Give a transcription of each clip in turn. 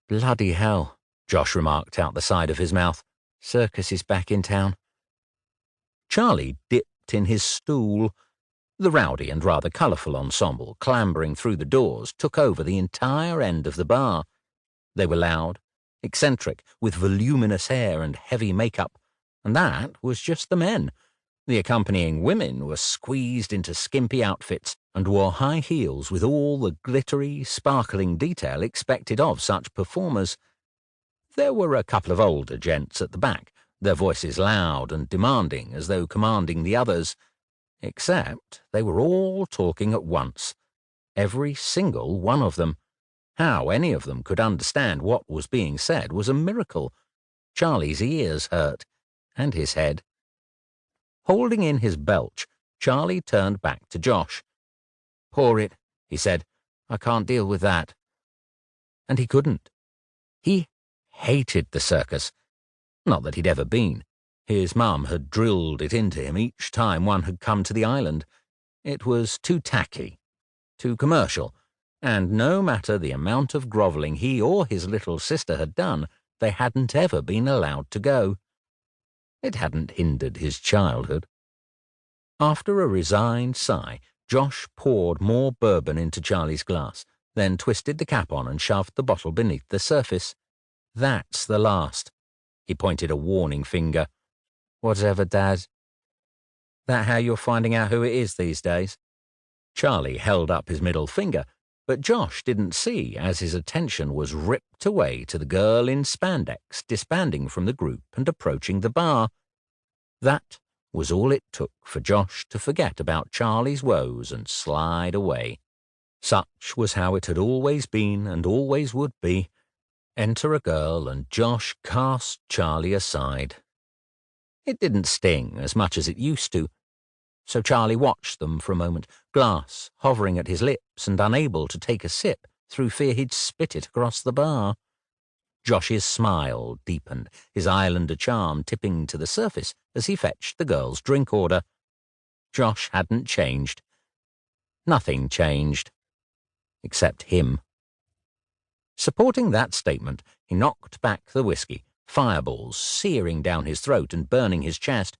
Bloody hell, Josh remarked out the side of his mouth. Circus is back in town. Charlie dipped in his stool. The rowdy and rather colourful ensemble clambering through the doors took over the entire end of the bar. They were loud, eccentric, with voluminous hair and heavy makeup, and that was just the men. The accompanying women were squeezed into skimpy outfits and wore high heels with all the glittery, sparkling detail expected of such performers. There were a couple of older gents at the back, their voices loud and demanding as though commanding the others, except they were all talking at once, every single one of them. How any of them could understand what was being said was a miracle. Charlie's ears hurt, and his head. Holding in his belch, Charlie turned back to Josh. "Pour it," he said. "I can't deal with that." And he couldn't. He hated the circus. Not that he'd ever been. His mum had drilled it into him each time one had come to the island. It was too tacky, too commercial, and no matter the amount of grovelling he or his little sister had done, they hadn't ever been allowed to go. It hadn't hindered his childhood. After a resigned sigh, Josh poured more bourbon into Charlie's glass, then twisted the cap on and shoved the bottle beneath the surface. "That's the last." He pointed a warning finger. "Whatever, Dad." "That how you're finding out who it is these days?" Charlie held up his middle finger, but Josh didn't see as his attention was ripped away to the girl in spandex disbanding from the group and approaching the bar. That was all it took for Josh to forget about Charlie's woes and slide away. Such was how it had always been and always would be. Enter a girl and Josh cast Charlie aside. It didn't sting as much as it used to, so Charlie watched them for a moment, glass hovering at his lips and unable to take a sip through fear he'd spit it across the bar. Josh's smile deepened, his islander charm tipping to the surface as he fetched the girl's drink order. Josh hadn't changed. Nothing changed. Except him. Supporting that statement, he knocked back the whiskey, fireballs searing down his throat and burning his chest.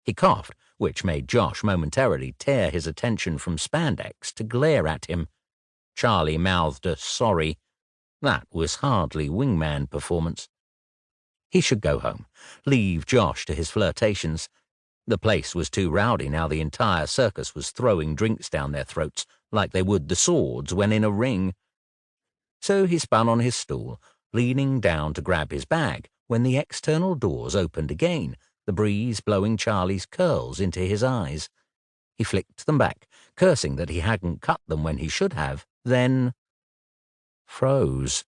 He coughed, which made Josh momentarily tear his attention from spandex to glare at him. Charlie mouthed a sorry. That was hardly wingman performance. He should go home, leave Josh to his flirtations. The place was too rowdy now the entire circus was throwing drinks down their throats like they would the swords when in a ring. So he spun on his stool, leaning down to grab his bag when the external doors opened again, the breeze blowing Charlie's curls into his eyes. He flicked them back, cursing that he hadn't cut them when he should have, then froze.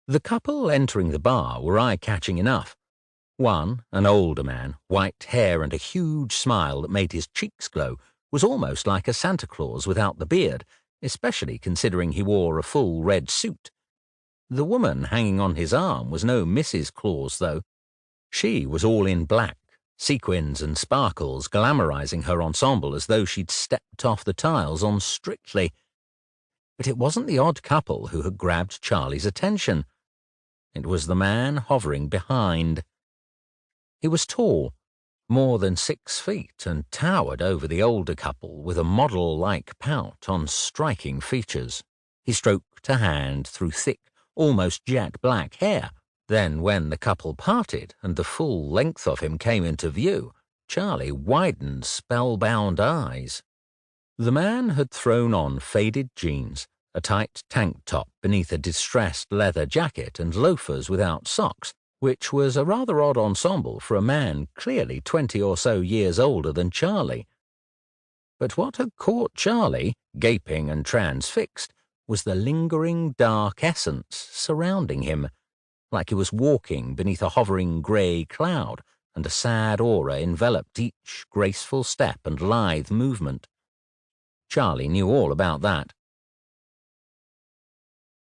The couple entering the bar were eye-catching enough. One, an older man, white hair and a huge smile that made his cheeks glow, was almost like a Santa Claus without the beard, especially considering he wore a full red suit. The woman hanging on his arm was no Mrs. Claus, though. She was all in black, sequins and sparkles glamorizing her ensemble as though she'd stepped off the tiles on Strictly. But it wasn't the odd couple who had grabbed Charlie's attention. It was the man hovering behind. He was tall, more than 6 feet, and towered over the older couple with a model-like pout on striking features. He stroked a hand through thick, almost jet-black hair. Then when the couple parted and the full length of him came into view, Charlie widened spellbound eyes. The man had thrown on faded jeans, a tight tank top beneath a distressed leather jacket and loafers without socks, which was a rather odd ensemble for a man clearly 20 or so years older than Charlie. But what had caught Charlie, gaping and transfixed, was the lingering dark essence surrounding him, like he was walking beneath a hovering grey cloud, and a sad aura enveloped each graceful step and lithe movement. Charlie knew all about that.